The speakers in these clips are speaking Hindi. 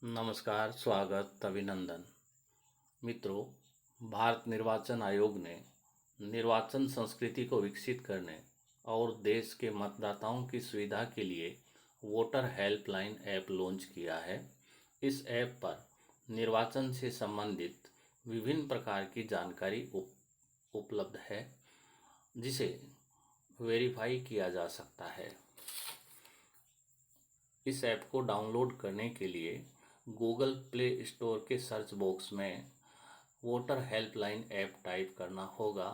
नमस्कार, स्वागत, अभिनंदन। मित्रों, भारत निर्वाचन आयोग ने निर्वाचन संस्कृति को विकसित करने और देश के मतदाताओं की सुविधा के लिए वोटर हेल्पलाइन ऐप लॉन्च किया है। इस ऐप पर निर्वाचन से संबंधित विभिन्न प्रकार की जानकारी उपलब्ध है, जिसे वेरीफाई किया जा सकता है। इस ऐप को डाउनलोड करने के लिए गूगल प्ले स्टोर के सर्च बॉक्स में वोटर हेल्पलाइन ऐप टाइप करना होगा।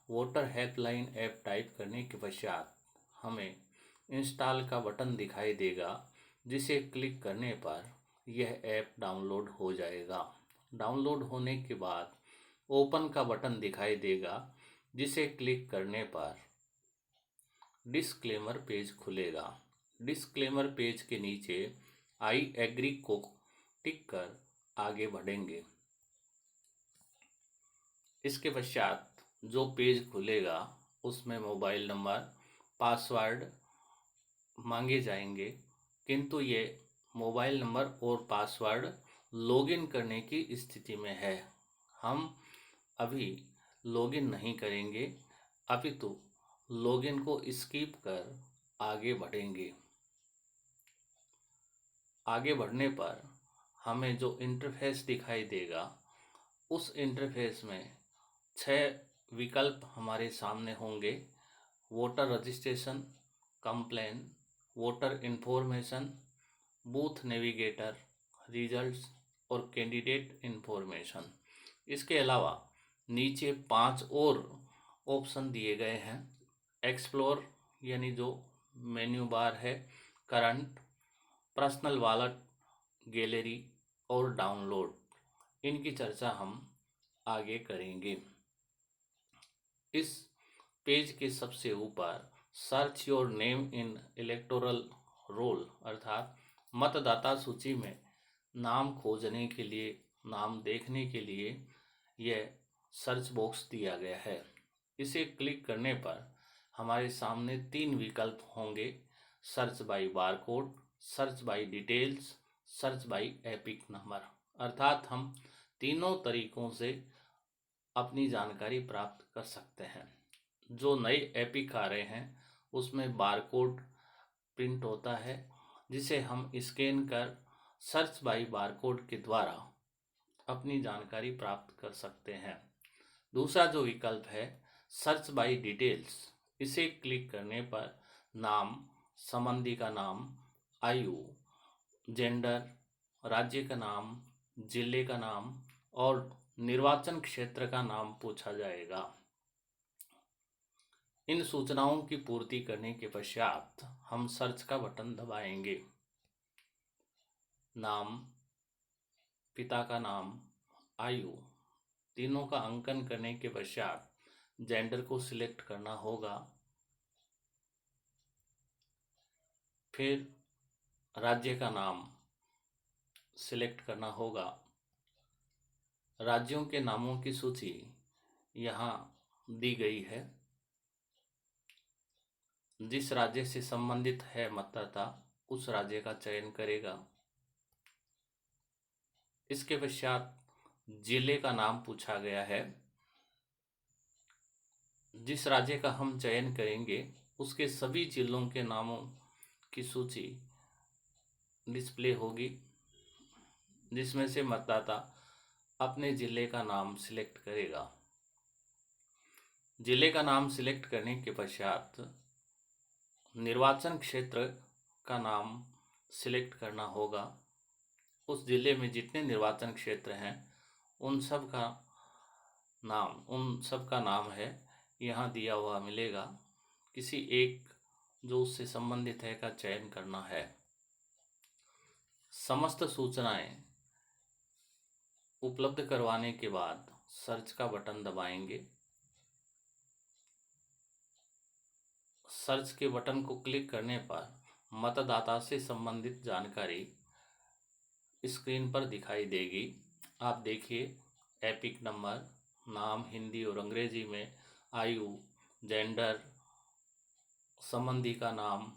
वोटर हेल्पलाइन ऐप टाइप करने के पश्चात हमें इंस्टॉल का बटन दिखाई देगा, जिसे क्लिक करने पर यह ऐप डाउनलोड हो जाएगा। डाउनलोड होने के बाद ओपन का बटन दिखाई देगा, जिसे क्लिक करने पर डिस्क्लेमर पेज खुलेगा। डिस्क्लेमर पेज के नीचे आई एग्री को टिक कर आगे बढ़ेंगे। इसके पश्चात जो पेज खुलेगा उसमें मोबाइल नंबर, पासवर्ड मांगे जाएंगे, किंतु ये मोबाइल नंबर और पासवर्ड लॉगिन करने की स्थिति में है। हम अभी लॉगिन नहीं करेंगे, अपितु लॉगिन को स्किप कर आगे बढ़ेंगे। आगे बढ़ने पर हमें जो इंटरफेस दिखाई देगा, उस इंटरफेस में 6 विकल्प हमारे सामने होंगे। Voter registration, complain, voter information, booth navigator, results और कैंडिडेट इन्फॉर्मेशन। इसके अलावा नीचे 5 और ऑप्शन दिए गए हैं। एक्सप्लोर यानी जो मेन्यू बार है, करंट, पर्सनल वॉलेट, गैलरी और डाउनलोड। इनकी चर्चा हम आगे करेंगे। इस पेज के सबसे ऊपर search your name in electoral roll अर्थात मतदाता सूची में नाम खोजने के लिए, नाम देखने के लिए यह सर्च बॉक्स दिया गया है। इसे क्लिक करने पर हमारे सामने 3 विकल्प होंगे: search by barcode, search by details, search by epic number. अर्थात हम तीनों तरीकों से अपनी जानकारी प्राप्त कर सकते हैं। जो नए एपिक आ रहे हैं उसमें बारकोड प्रिंट होता है, जिसे हम स्कैन कर सर्च बाय बारकोड के द्वारा अपनी जानकारी प्राप्त कर सकते हैं। दूसरा जो विकल्प है सर्च बाय डिटेल्स, इसे क्लिक करने पर नाम, संबंधी का नाम, आयु, जेंडर, राज्य का नाम, जिले का नाम और निर्वाचन क्षेत्र का नाम पूछा जाएगा। इन सूचनाओं की पूर्ति करने के पश्चात हम सर्च का बटन दबाएंगे। नाम, पिता का नाम, आयु, तीनों का अंकन करने के पश्चात जेंडर को सिलेक्ट करना होगा। फिर राज्य का नाम सिलेक्ट करना होगा। राज्यों के नामों की सूची यहाँ दी गई है। जिस राज्य से संबंधित है मतदाता, उस राज्य का चयन करेगा। इसके पश्चात जिले का नाम पूछा गया है। जिस राज्य का हम चयन करेंगे उसके सभी जिलों के नामों की सूची डिस्प्ले होगी, जिसमें से मतदाता अपने जिले का नाम सिलेक्ट करेगा। जिले का नाम सिलेक्ट करने के पश्चात निर्वाचन क्षेत्र का नाम सिलेक्ट करना होगा। उस जिले में जितने निर्वाचन क्षेत्र हैं उन सब का नाम है यहाँ दिया हुआ मिलेगा। किसी एक जो उससे संबंधित है का चयन करना है। समस्त सूचनाएं उपलब्ध करवाने के बाद सर्च का बटन दबाएंगे। सर्च के बटन को क्लिक करने पर मतदाता से संबंधित जानकारी स्क्रीन पर दिखाई देगी। आप देखिए, एपिक नंबर, नाम हिंदी और अंग्रेजी में, आयु, जेंडर, संबंधी का नाम,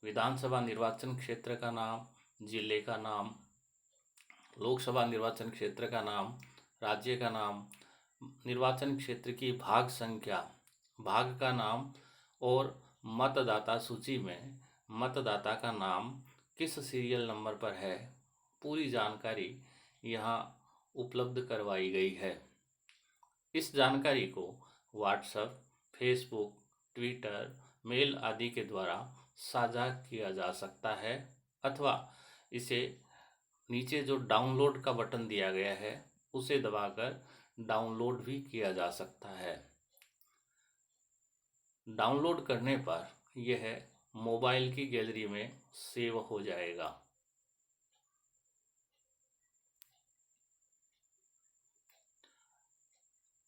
विधानसभा निर्वाचन क्षेत्र का नाम, जिले का नाम, लोकसभा निर्वाचन क्षेत्र का नाम, राज्य का नाम, निर्वाचन क्षेत्र की भाग संख्या, भाग का नाम और मतदाता सूची में मतदाता का नाम किस सीरियल नंबर पर है, पूरी जानकारी यहाँ उपलब्ध करवाई गई है। इस जानकारी को व्हाट्सएप, फेसबुक, ट्विटर, मेल आदि के द्वारा साझा किया जा सकता है अथवा इसे नीचे जो डाउनलोड का बटन दिया गया है उसे दबाकर डाउनलोड भी किया जा सकता है। डाउनलोड करने पर यह मोबाइल की गैलरी में सेव हो जाएगा।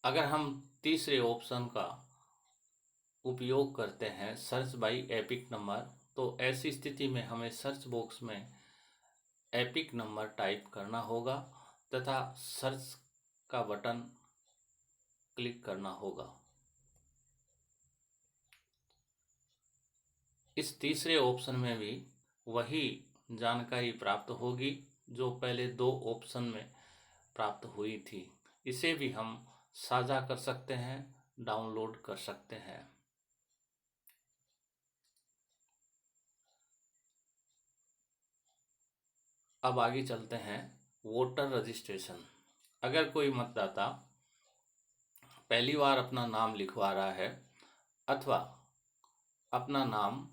अगर हम तीसरे ऑप्शन का उपयोग करते हैं, सर्च बाई एपिक नंबर, तो ऐसी स्थिति में हमें सर्च बॉक्स में एपिक नंबर टाइप करना होगा तथा सर्च का बटन क्लिक करना होगा। इस तीसरे ऑप्शन में भी वही जानकारी प्राप्त होगी जो पहले दो ऑप्शन में प्राप्त हुई थी। इसे भी हम साझा कर सकते हैं, डाउनलोड कर सकते हैं। अब आगे चलते हैं वोटर रजिस्ट्रेशन। अगर कोई मतदाता पहली बार अपना नाम लिखवा रहा है अथवा अपना नाम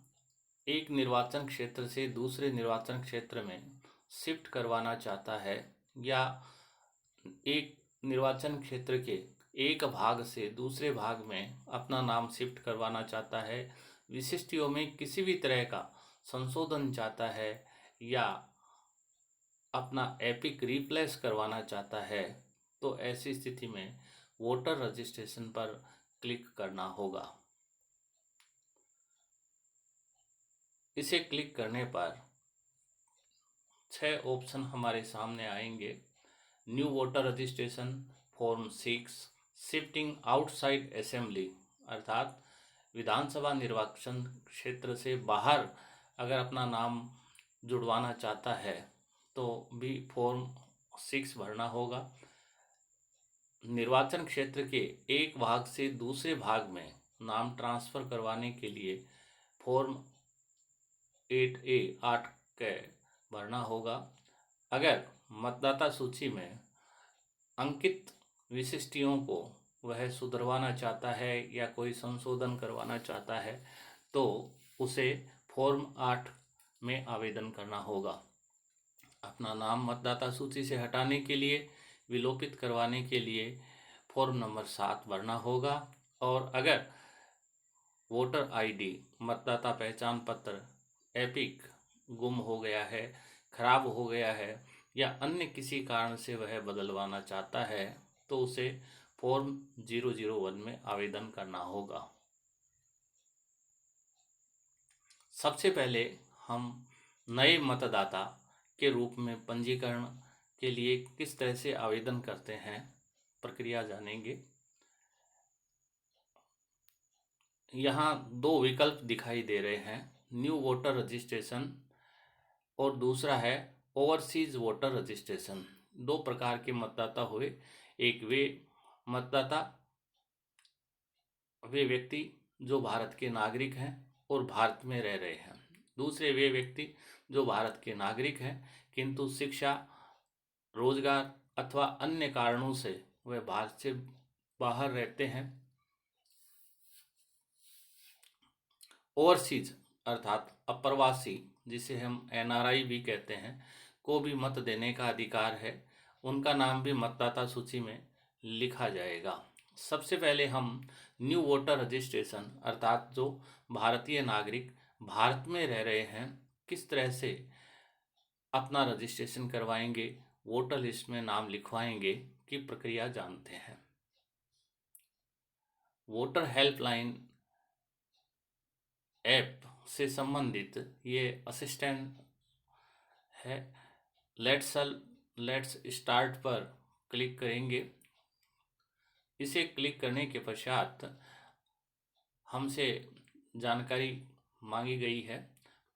एक निर्वाचन क्षेत्र से दूसरे निर्वाचन क्षेत्र में शिफ्ट करवाना चाहता है या एक निर्वाचन क्षेत्र के एक भाग से दूसरे भाग में अपना नाम शिफ्ट करवाना चाहता है, विशिष्टियों में किसी भी तरह का संशोधन चाहता है या अपना एपिक रिप्लेस करवाना चाहता है, तो ऐसी स्थिति में वोटर रजिस्ट्रेशन पर क्लिक करना होगा। इसे क्लिक करने पर 6 ऑप्शन हमारे सामने आएंगे। New voter registration, form 6, shifting outside assembly, अर्थात विधानसभा निर्वाचन क्षेत्र से बाहर अगर अपना नाम जुड़वाना चाहता है तो भी फॉर्म 6 भरना होगा। निर्वाचन क्षेत्र के एक भाग से दूसरे भाग में नाम ट्रांसफ़र करवाने के लिए फॉर्म 8A 8 के भरना होगा। अगर मतदाता सूची में अंकित विशिष्टियों को वह सुधरवाना चाहता है या कोई संशोधन करवाना चाहता है तो उसे फॉर्म 8 में आवेदन करना होगा। अपना नाम मतदाता सूची से हटाने के लिए, विलोपित करवाने के लिए फॉर्म नंबर 7 भरना होगा। और अगर वोटर आईडी, मतदाता पहचान पत्र, एपिक गुम हो गया है, खराब हो गया है या अन्य किसी कारण से वह बदलवाना चाहता है तो उसे फॉर्म 001 में आवेदन करना होगा। सबसे पहले हम नए मतदाता के रूप में पंजीकरण के लिए किस तरह से आवेदन करते हैं, प्रक्रिया जानेंगे। यहाँ 2 विकल्प दिखाई दे रहे हैं, न्यू वोटर रजिस्ट्रेशन और दूसरा है ओवरसीज वोटर रजिस्ट्रेशन। 2 प्रकार के मतदाता हुए, एक वे व्यक्ति जो भारत के नागरिक हैं और भारत में रह रहे हैं। दूसरे वे व्यक्ति जो भारत के नागरिक हैं किंतु शिक्षा, रोजगार अथवा अन्य कारणों से वह भारत से बाहर रहते हैं। ओवरसीज अर्थात अप्रवासी, जिसे हम NRI भी कहते हैं, को भी मत देने का अधिकार है। उनका नाम भी मतदाता सूची में लिखा जाएगा। सबसे पहले हम न्यू वोटर रजिस्ट्रेशन अर्थात जो भारतीय नागरिक भारत में रह रहे हैं किस तरह से अपना रजिस्ट्रेशन करवाएंगे, वोटर लिस्ट में नाम लिखवाएंगे की प्रक्रिया जानते हैं। वोटर हेल्पलाइन ऐप से संबंधित ये असिस्टेंट है। लेट्स स्टार्ट पर क्लिक करेंगे। इसे क्लिक करने के पश्चात हमसे जानकारी मांगी गई है,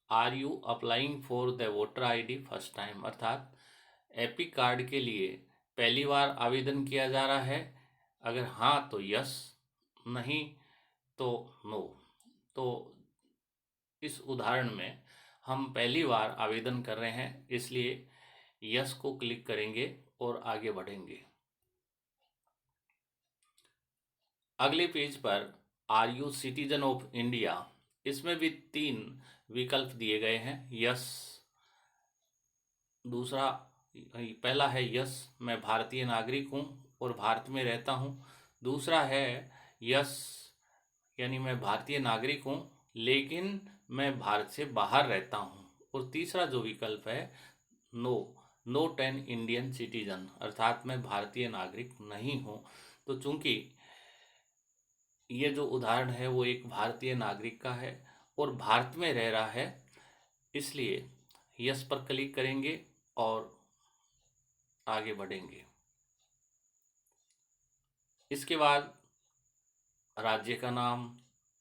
are you applying for the voter ID first time, अर्थात एपिक कार्ड के लिए पहली बार आवेदन किया जा रहा है? अगर हाँ तो यस, नहीं तो नो। तो इस उदाहरण में हम पहली बार आवेदन कर रहे हैं, इसलिए यस को क्लिक करेंगे और आगे बढ़ेंगे। अगले पेज पर are you citizen of India, इसमें भी 3 विकल्प दिए गए हैं। यस, दूसरा, पहला है यस मैं भारतीय नागरिक हूँ और भारत में रहता हूँ। दूसरा है यस यानी मैं भारतीय नागरिक हूँ लेकिन मैं भारत से बाहर रहता हूँ। और तीसरा जो विकल्प है no, not an Indian citizen, अर्थात मैं भारतीय नागरिक नहीं हूँ। तो चूंकि ये जो उदाहरण है वो एक भारतीय नागरिक का है और भारत में रह रहा है, इसलिए यस पर क्लिक करेंगे और आगे बढ़ेंगे। इसके बाद राज्य का नाम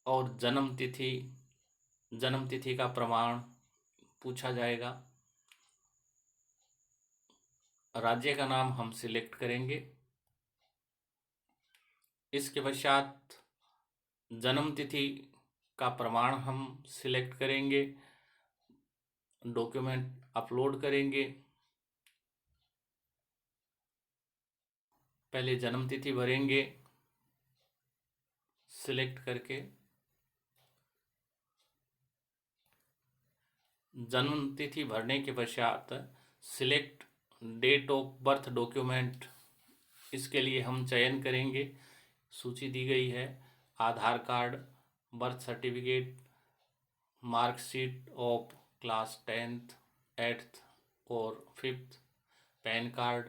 और जन्म तिथि का प्रमाण पूछा जाएगा। राज्य का नाम हम सिलेक्ट करेंगे। इसके पश्चात जन्म तिथि का प्रमाण हम सिलेक्ट करेंगे, डॉक्यूमेंट अपलोड करेंगे। पहले जन्म तिथि भरेंगे सिलेक्ट करके। जन्म तिथि भरने के पश्चात select date of birth document, इसके लिए हम चयन करेंगे। सूची दी गई है, Aadhaar card, birth certificate, marksheet of class 10th 8th और 5th, pan card,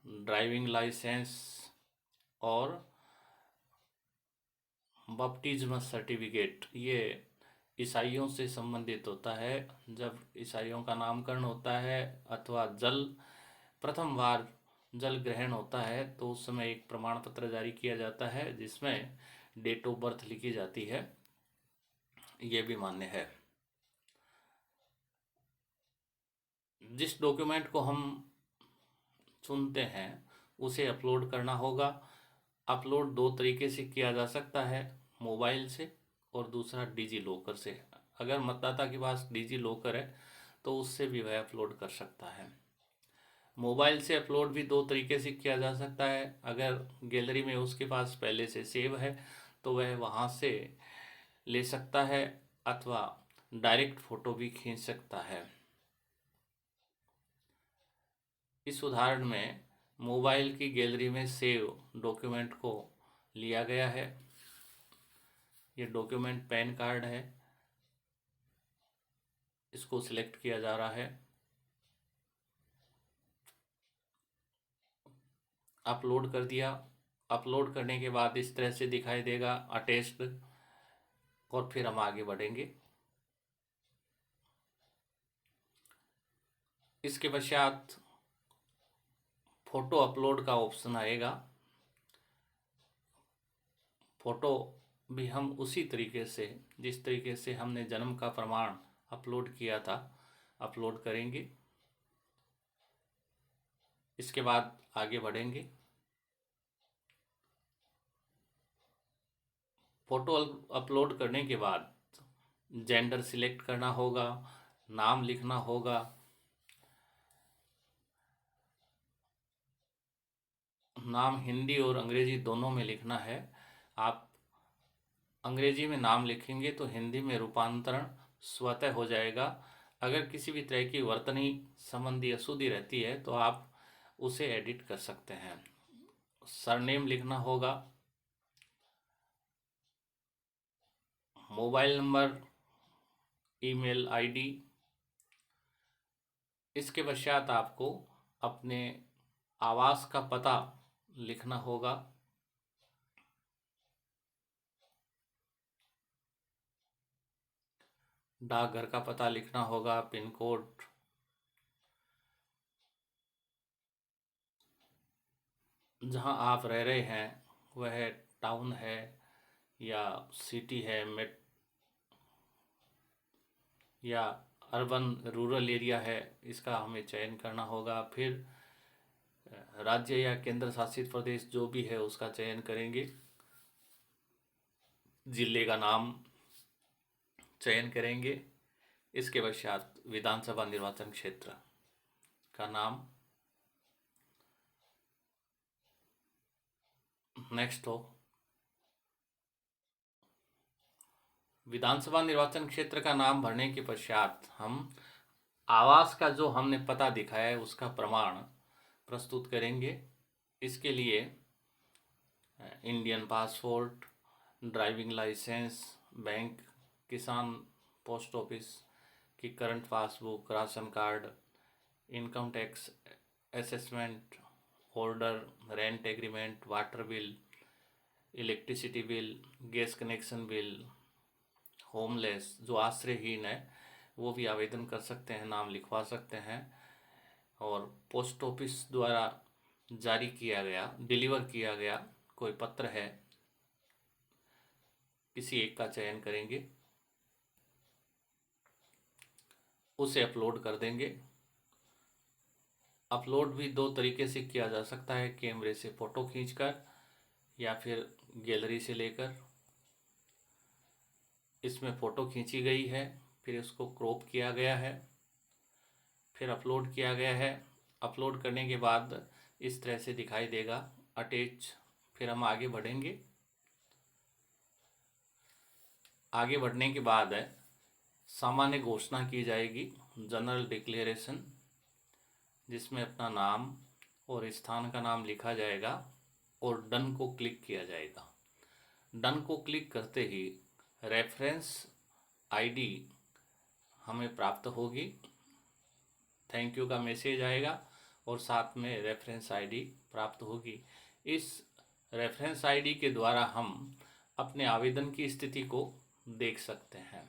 driving licence और बपटिज्म सर्टिफिकेट। ये ईसाइयों से संबंधित होता है। जब ईसाइयों का नामकरण होता है अथवा प्रथम बार जल ग्रहण होता है तो उस समय एक प्रमाण पत्र जारी किया जाता है जिसमें डेट ऑफ बर्थ लिखी जाती है। ये भी मान्य है। जिस डॉक्यूमेंट को हम चुनते हैं उसे अपलोड करना होगा। अपलोड 2 तरीके से किया जा सकता है, मोबाइल से और दूसरा डिजी लॉकर से। अगर मतदाता के पास डिजी लॉकर है तो उससे भी वह अपलोड कर सकता है। मोबाइल से अपलोड भी 2 तरीके से किया जा सकता है। अगर गैलरी में उसके पास पहले से सेव है तो वह वहाँ से ले सकता है अथवा डायरेक्ट फ़ोटो भी खींच सकता है। इस उदाहरण में मोबाइल की गैलरी में सेव डॉक्यूमेंट को लिया गया है। ये डॉक्यूमेंट पैन कार्ड है, इसको सिलेक्ट किया जा रहा है। अपलोड कर दिया। अपलोड करने के बाद इस तरह से दिखाई देगा अटैच्ड, और फिर हम आगे बढ़ेंगे। इसके पश्चात फोटो अपलोड का ऑप्शन आएगा। फोटो भी हम उसी तरीके से जिस तरीके से हमने जन्म का प्रमाण अपलोड किया था अपलोड करेंगे। इसके बाद आगे बढ़ेंगे। फोटो अपलोड करने के बाद जेंडर सिलेक्ट करना होगा, नाम लिखना होगा। नाम हिंदी और अंग्रेजी दोनों में लिखना है। आप अंग्रेजी में नाम लिखेंगे तो हिंदी में रूपांतरण स्वतः हो जाएगा। अगर किसी भी तरह की वर्तनी संबंधी अशुद्धि रहती है तो आप उसे एडिट कर सकते हैं। सरनेम लिखना होगा, मोबाइल नंबर, ईमेल आईडी। इसके पश्चात आपको अपने आवास का पता लिखना होगा। डाकघर का पता लिखना होगा, पिन कोड। जहां आप रह रहे हैं वह टाउन है या सिटी है, मेट या अर्बन रूरल एरिया है, इसका हमें चयन करना होगा। फिर राज्य या केंद्र शासित प्रदेश जो भी है उसका चयन करेंगे। जिले का नाम चयन करेंगे। इसके पश्चात विधानसभा निर्वाचन क्षेत्र का नाम नेक्स्ट हो। विधानसभा निर्वाचन क्षेत्र का नाम भरने के पश्चात हम आवास का जो हमने पता दिखाया है उसका प्रमाण प्रस्तुत करेंगे। इसके लिए Indian passport, driving licence, bank, किसान पोस्ट ऑफिस की current passbook, ration card, income tax assessment order, rent agreement, water bill, electricity bill, gas connection bill, homeless जो आश्रयहीन है वो भी आवेदन कर सकते हैं, नाम लिखवा सकते हैं। और पोस्ट ऑफिस द्वारा जारी किया गया, डिलीवर किया गया कोई पत्र है, किसी एक का चयन करेंगे, उसे अपलोड कर देंगे। अपलोड भी दो तरीके से किया जा सकता है, कैमरे से फ़ोटो खींचकर या फिर गैलरी से लेकर। इसमें फ़ोटो खींची गई है, फिर इसको क्रॉप किया गया है, फिर अपलोड किया गया है। अपलोड करने के बाद इस तरह से दिखाई देगा अटैच। फिर हम आगे बढ़ेंगे। आगे बढ़ने के बाद सामान्य घोषणा की जाएगी, जनरल डिक्लेरेशन, जिसमें अपना नाम और स्थान का नाम लिखा जाएगा और डन को क्लिक किया जाएगा। डन को क्लिक करते ही रेफरेंस आईडी हमें प्राप्त होगी, थैंक यू का मैसेज आएगा और साथ में रेफरेंस आईडी प्राप्त होगी। इस रेफरेंस आईडी के द्वारा हम अपने आवेदन की स्थिति को देख सकते हैं।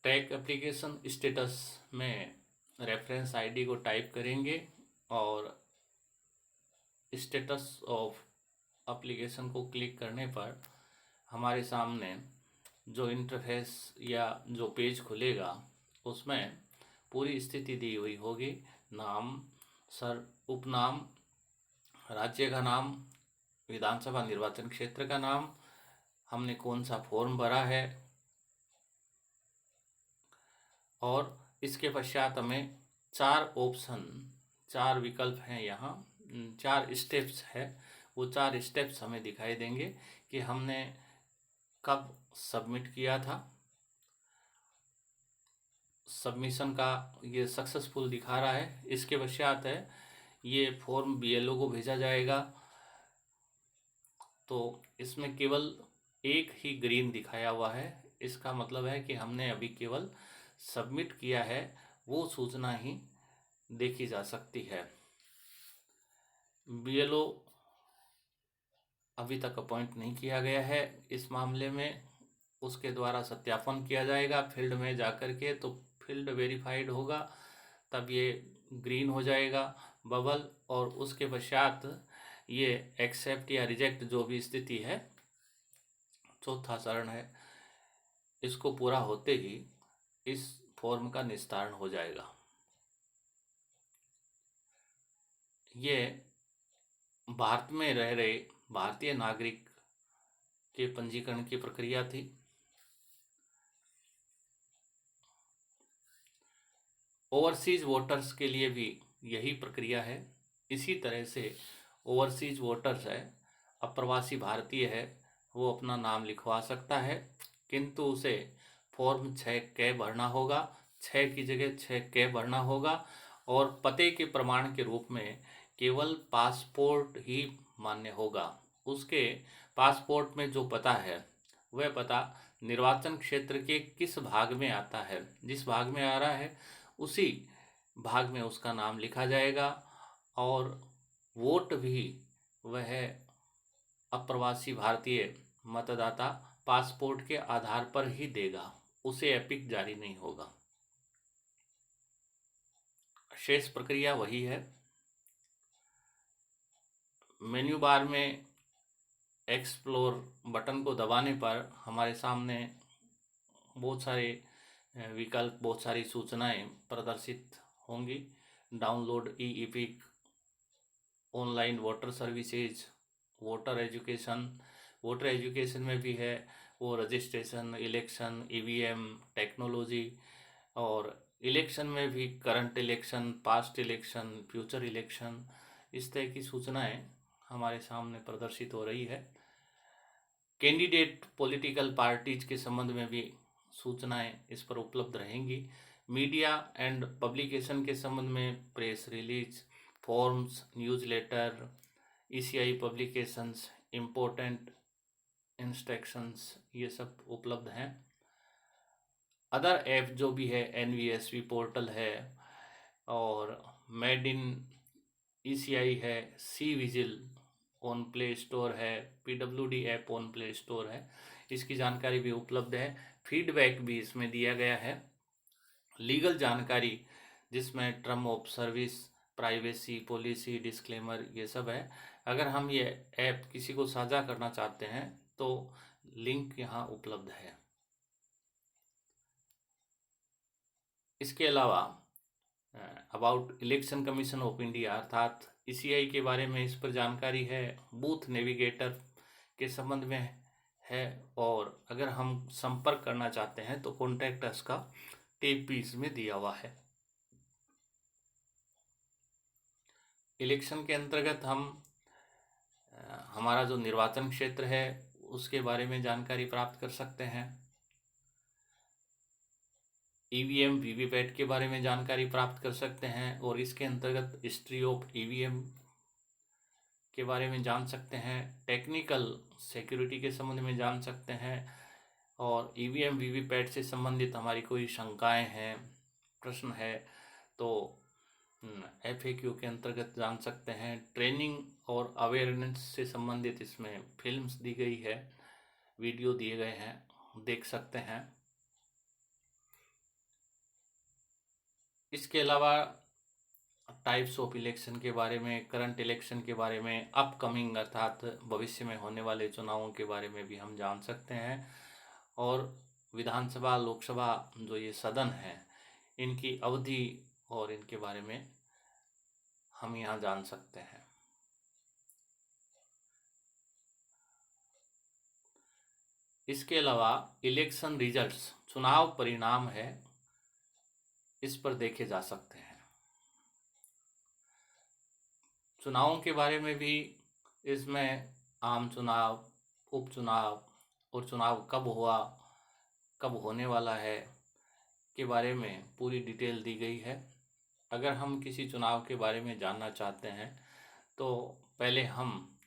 टैग एप्लीकेशन स्टेटस में रेफरेंस आईडी को टाइप करेंगे और स्टेटस ऑफ एप्लीकेशन को क्लिक करने पर हमारे सामने जो इंटरफेस या जो पेज खुलेगा उसमें पूरी स्थिति दी हुई होगी। नाम, उपनाम, राज्य का नाम, विधानसभा निर्वाचन क्षेत्र का नाम, हमने कौन सा फॉर्म भरा है, और इसके पश्चात हमें 4 ऑप्शन, 4 विकल्प हैं यहाँ, 4 स्टेप्स है। वो 4 स्टेप्स हमें दिखाई देंगे कि हमने कब सबमिट किया था। सबमिशन का ये सक्सेसफुल दिखा रहा है। इसके पश्चात है ये फॉर्म बीएलओ को भेजा जाएगा, तो इसमें केवल एक ही ग्रीन दिखाया हुआ है। इसका मतलब है कि हमने अभी केवल सबमिट किया है, वो सूचना ही देखी जा सकती है। बीएलओ अभी तक अपॉइंट नहीं किया गया है इस मामले में, उसके द्वारा सत्यापन किया जाएगा फील्ड में जाकर के, तो फील्ड वेरीफाइड होगा, तब ये ग्रीन हो जाएगा बबल, और उसके पश्चात ये एक्सेप्ट या रिजेक्ट जो भी स्थिति है, चौथा चरण है, इसको पूरा होते ही इस फॉर्म का निस्तारण हो जाएगा। ये भारत में रह रहे भारतीय नागरिक के पंजीकरण की प्रक्रिया थी। ओवरसीज वोटर्स के लिए भी यही प्रक्रिया है। इसी तरह से ओवरसीज वोटर्स है, अप्रवासी भारतीय है, वो अपना नाम लिखवा सकता है, किंतु उसे फॉर्म 6K भरना होगा। 6 की जगह 6K भरना होगा, और पते के प्रमाण के रूप में केवल पासपोर्ट ही मान्य होगा। उसके पासपोर्ट में जो पता है वह पता निर्वाचन क्षेत्र के किस भाग में आता है, जिस भाग में आ रहा है उसी भाग में उसका नाम लिखा जाएगा, और वोट भी वह अप्रवासी भारतीय मतदाता पासपोर्ट के आधार पर ही देगा, उसे एपिक जारी नहीं होगा। शेष प्रक्रिया वही है। मेन्यू बार में एक्सप्लोर बटन को दबाने पर हमारे सामने बहुत सारे विकल्प, बहुत सारी सूचनाएं प्रदर्शित होंगी। Download e EPIC, online voter services, voter education में भी है वो रजिस्ट्रेशन, इलेक्शन, ईवीएम टेक्नोलॉजी, और इलेक्शन में भी current election, past election, future election, इस तरह की सूचनाएं हमारे सामने प्रदर्शित हो रही है। कैंडिडेट पॉलिटिकल पार्टीज के संबंध में भी सूचनाएं इस पर उपलब्ध रहेंगी। मीडिया एंड पब्लिकेशन के संबंध में press release, forms, newsletter, ECI publications, important instructions, ये सब उपलब्ध हैं। अदर ऐप जो भी है, एनवीएसवी पोर्टल है और मेड इन ईसीआई है, C vigil on play store है, PWD app on play store है, इसकी जानकारी भी उपलब्ध है। फीडबैक भी इसमें दिया गया है। लीगल जानकारी जिसमें term of service, privacy policy, disclaimer, ये सब है। अगर हम ये ऐप किसी को साझा करना चाहते हैं तो लिंक यहाँ उपलब्ध है। इसके अलावा about election commission of India अर्थात ईसीआई के बारे में इस पर जानकारी है। बूथ नेविगेटर के संबंध में है, और अगर हम संपर्क करना चाहते हैं तो कॉन्टैक्ट अस का टेप भी इसमें दिया हुआ है। इलेक्शन के अंतर्गत हम हमारा जो निर्वाचन क्षेत्र है उसके बारे में जानकारी प्राप्त कर सकते हैं। ईवीएम वीवीपैट के बारे में जानकारी प्राप्त कर सकते हैं, और इसके अंतर्गत हिस्ट्री ऑफ ईवीएम के बारे में जान सकते हैं। टेक्निकल सिक्योरिटी के संबंध में जान सकते हैं, और ईवीएम वीवीपैट से संबंधित हमारी कोई शंकाएं हैं, प्रश्न है तो एफएक्यू के अंतर्गत जान सकते हैं। ट्रेनिंग और अवेयरनेस से संबंधित इसमें फिल्म्स दी गई है, वीडियो दिए गए हैं, देख सकते हैं। इसके अलावा टाइप्स ऑफ इलेक्शन के बारे में, करंट इलेक्शन के बारे में, अपकमिंग अर्थात भविष्य में होने वाले चुनावों के बारे में भी हम जान सकते हैं। और विधानसभा, लोकसभा जो ये सदन है, इनकी अवधि और इनके बारे में हम यहाँ जान सकते हैं। इसके अलावा इलेक्शन रिजल्ट्स, चुनाव परिणाम है, इस पर देखे जा सकते हैं। चुनावों के बारे में भी इसमें आम चुनाव, उपचुनाव और चुनाव कब हुआ, कब होने वाला है के बारे में पूरी डिटेल दी गई है। अगर हम किसी चुनाव के बारे में जानना चाहते हैं तो पहले हम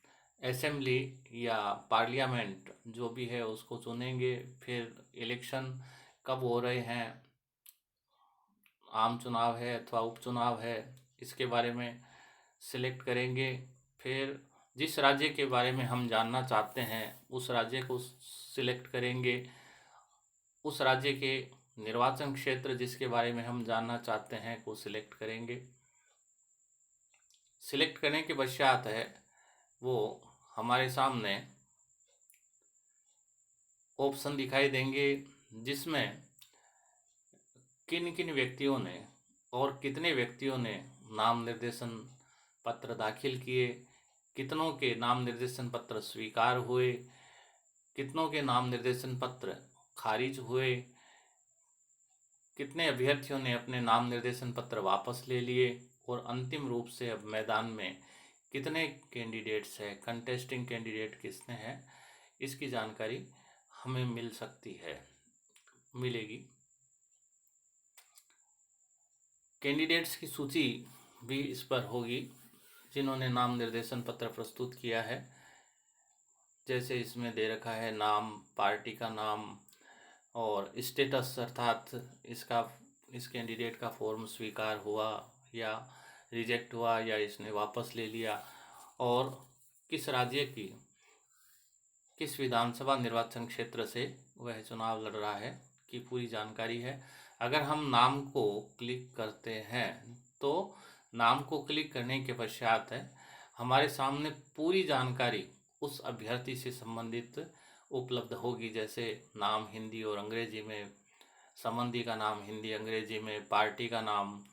असेंबली या पार्लियामेंट जो भी है उसको चुनेंगे, फिर इलेक्शन कब हो रहे हैं, आम चुनाव है अथवा उपचुनाव है, इसके बारे में सिलेक्ट करेंगे। फिर जिस राज्य के बारे में हम जानना चाहते हैं उस राज्य को सिलेक्ट करेंगे। उस राज्य के निर्वाचन क्षेत्र जिसके बारे में हम जानना चाहते हैं को सिलेक्ट करेंगे। सिलेक्ट करने के पश्चात है वो हमारे सामने ऑप्शन दिखाई देंगे जिसमें किन किन व्यक्तियों ने और कितने व्यक्तियों ने नाम निर्देशन पत्र दाखिल किए, कितनों के नाम निर्देशन पत्र स्वीकार हुए, कितनों के नाम निर्देशन पत्र खारिज हुए, कितने अभ्यर्थियों ने अपने नाम निर्देशन पत्र वापस ले लिए, और अंतिम रूप से अब मैदान में कितने कैंडिडेट्स हैं, कंटेस्टिंग कैंडिडेट कितने हैं, इसकी जानकारी हमें मिलेगी। कैंडिडेट्स की सूची भी इस पर होगी जिन्होंने नाम निर्देशन पत्र प्रस्तुत किया है। जैसे इसमें दे रखा है नाम, पार्टी का नाम और स्टेटस अर्थात इस कैंडिडेट का फॉर्म स्वीकार हुआ या रिजेक्ट हुआ या इसने वापस ले लिया, और किस राज्य की किस विधानसभा निर्वाचन क्षेत्र से वह चुनाव लड़ रहा है की पूरी जानकारी है। अगर हम नाम को क्लिक करते हैं तो नाम को क्लिक करने के पश्चात है हमारे सामने पूरी जानकारी उस अभ्यर्थी से संबंधित उपलब्ध होगी। जैसे नाम हिंदी और अंग्रेजी में, संबंधी का नाम हिंदी अंग्रेजी में, पार्टी का नाम,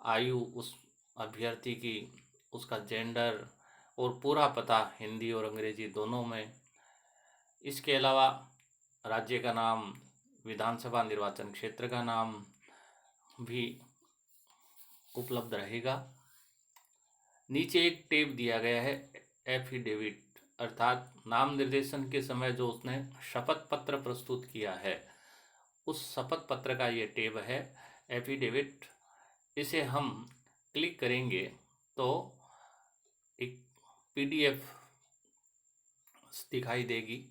आयु उस अभ्यर्थी की उसका जेंडर और पूरा पता हिंदी और अंग्रेजी दोनों में। इसके अलावा राज्य का नाम, विधानसभा निर्वाचन क्षेत्र का नाम भी उपलब्ध रहेगा। नीचे एक टेब दिया गया है एफिडेविट, अर्थात नाम निर्देशन के समय जो उसने शपथ पत्र प्रस्तुत किया है उस शपथ पत्र का ये टेब है एफिडेविट। इसे हम क्लिक करेंगे तो एक पीडीएफ दिखाई देगी।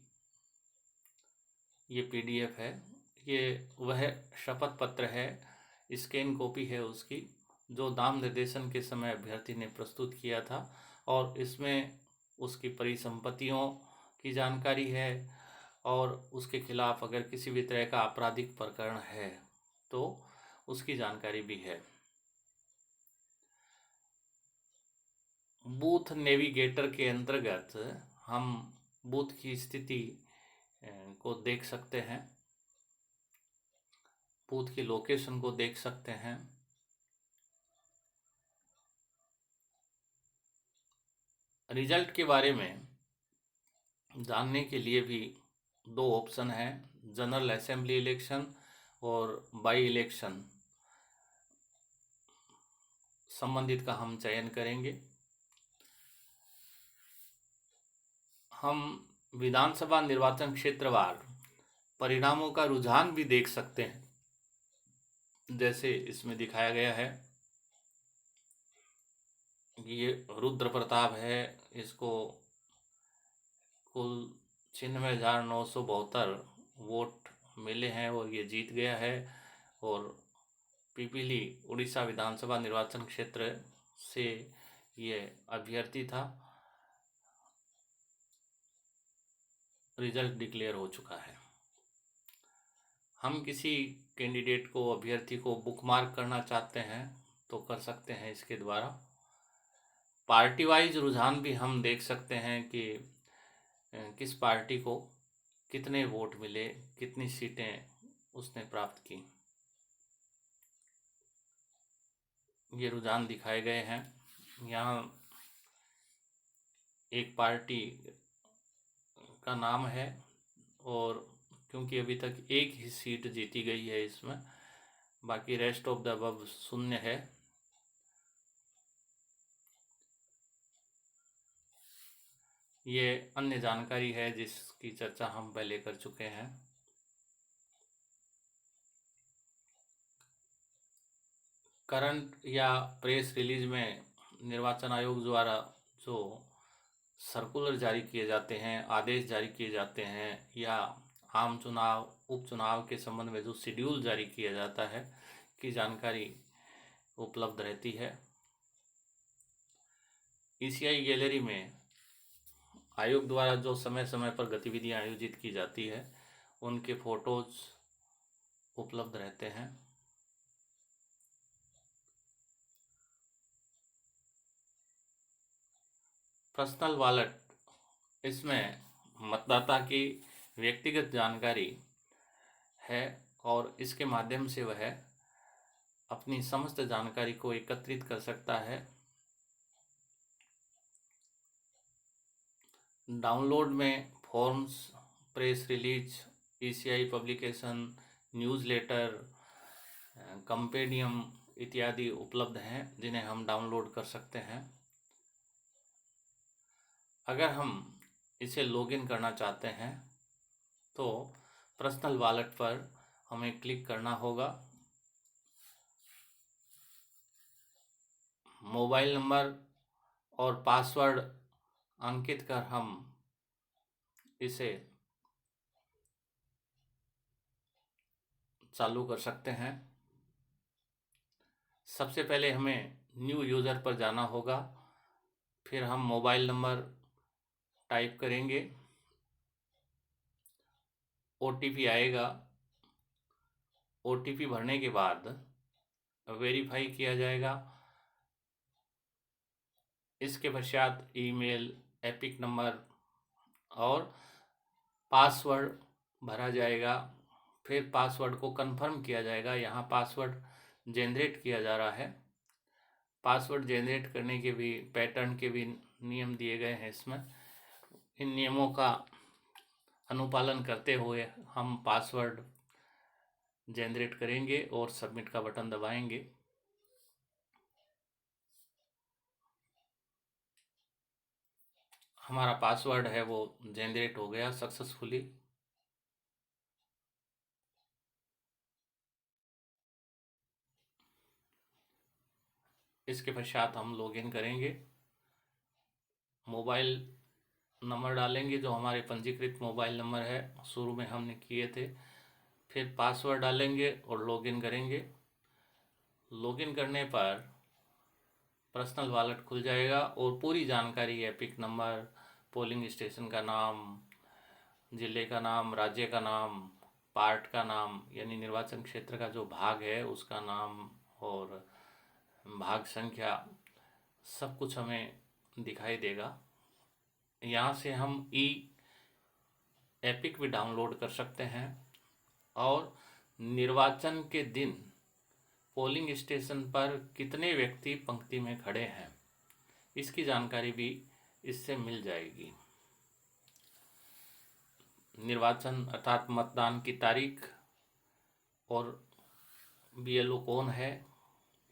ये पीडीएफ है, ये वह शपथ पत्र है, स्कैन कॉपी है उसकी, जो नाम निर्देशन के समय अभ्यर्थी ने प्रस्तुत किया था। और इसमें उसकी परिसंपत्तियों की जानकारी है और उसके खिलाफ अगर किसी भी तरह का आपराधिक प्रकरण है तो उसकी जानकारी भी है। बूथ नेविगेटर के अंतर्गत हम बूथ की स्थिति को देख सकते हैं, बूथ की लोकेशन को देख सकते हैं। रिजल्ट के बारे में जानने के लिए भी दो ऑप्शन हैं, जनरल असेंबली इलेक्शन और बाई इलेक्शन। संबंधित का हम चयन करेंगे। हम विधानसभा निर्वाचन क्षेत्रवार परिणामों का रुझान भी देख सकते हैं, जैसे इसमें दिखाया गया है। ये रुद्र प्रताप है, इसको कुल 96,972 वोट मिले हैं और ये जीत गया है। और पिपीली उड़ीसा विधानसभा निर्वाचन क्षेत्र से ये अभ्यर्थी था। रिजल्ट डिक्लेयर हो चुका है। हम किसी कैंडिडेट को, अभ्यर्थी को बुकमार्क करना चाहते हैं तो कर सकते हैं इसके द्वारा। पार्टी वाइज रुझान भी हम देख सकते हैं कि किस पार्टी को कितने वोट मिले, कितनी सीटें उसने प्राप्त की। ये रुझान दिखाए गए हैं। यहाँ एक पार्टी का नाम है और क्योंकि अभी तक एक ही सीट जीती गई है इसमें, बाकी रेस्ट ऑफ द अबव शून्य है। ये अन्य जानकारी है जिसकी चर्चा हम पहले कर चुके हैं। करंट या प्रेस रिलीज में निर्वाचन आयोग द्वारा जो सर्कुलर जारी किए जाते हैं, आदेश जारी किए जाते हैं, या आम चुनाव, उपचुनाव के संबंध में जो शेड्यूल जारी किया जाता है की जानकारी उपलब्ध रहती है। ईसीआई गैलरी में आयोग द्वारा जो समय समय पर गतिविधियां आयोजित की जाती है उनके फोटोज उपलब्ध रहते हैं। पर्सनल वॉलेट, इसमें मतदाता की व्यक्तिगत जानकारी है और इसके माध्यम से वह अपनी समस्त जानकारी को एकत्रित कर सकता है। डाउनलोड में forms, press release, ECI publication, newsletter, compendium इत्यादि उपलब्ध हैं जिन्हें हम डाउनलोड कर सकते हैं। अगर हम इसे लॉगिन करना चाहते हैं तो पर्सनल वॉलेट पर हमें क्लिक करना होगा। मोबाइल नंबर और पासवर्ड अंकित कर हम इसे चालू कर सकते हैं। सबसे पहले हमें न्यू यूज़र पर जाना होगा, फिर हम मोबाइल नंबर टाइप करेंगे, ओटीपी आएगा, ओटीपी भरने के बाद वेरीफाई किया जाएगा। इसके पश्चात ईमेल, एपिक नंबर और पासवर्ड भरा जाएगा। फिर पासवर्ड को कंफर्म किया जाएगा। यहाँ पासवर्ड जनरेट किया जा रहा है। पासवर्ड जनरेट करने के भी पैटर्न के भी नियम दिए गए हैं इसमें। इन नियमों का अनुपालन करते हुए हम पासवर्ड जनरेट करेंगे और सबमिट का बटन दबाएंगे। हमारा पासवर्ड है वो जनरेट हो गया सक्सेसफुली। इसके पश्चात हम लॉगिन करेंगे। मोबाइल नंबर डालेंगे जो हमारे पंजीकृत मोबाइल नंबर है, शुरू में हमने किए थे। फिर पासवर्ड डालेंगे और लॉगिन करेंगे। लॉगिन करने पर पर्सनल वॉलेट खुल जाएगा और पूरी जानकारी, एपिक नंबर, पोलिंग स्टेशन का नाम, ज़िले का नाम, राज्य का नाम, पार्ट का नाम यानी निर्वाचन क्षेत्र का जो भाग है उसका नाम और भाग संख्या, सब कुछ हमें दिखाई देगा। यहाँ से हम एपिक भी डाउनलोड कर सकते हैं और निर्वाचन के दिन पोलिंग स्टेशन पर कितने व्यक्ति पंक्ति में खड़े हैं इसकी जानकारी भी इससे मिल जाएगी। निर्वाचन अर्थात मतदान की तारीख और बीएलओ कौन है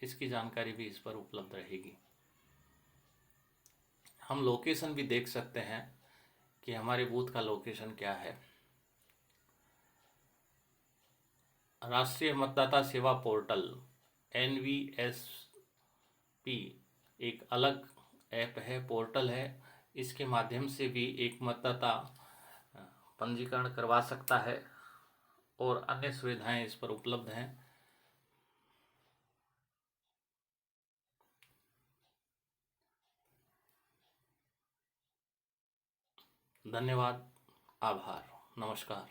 इसकी जानकारी भी इस पर उपलब्ध रहेगी। हम लोकेशन भी देख सकते हैं कि हमारे बूथ का लोकेशन क्या है। राष्ट्रीय मतदाता सेवा पोर्टल NVSP एक अलग ऐप है, पोर्टल है। इसके माध्यम से भी एक मतदाता पंजीकरण करवा सकता है और अन्य सुविधाएं इस पर उपलब्ध हैं। धन्यवाद, आभार, नमस्कार।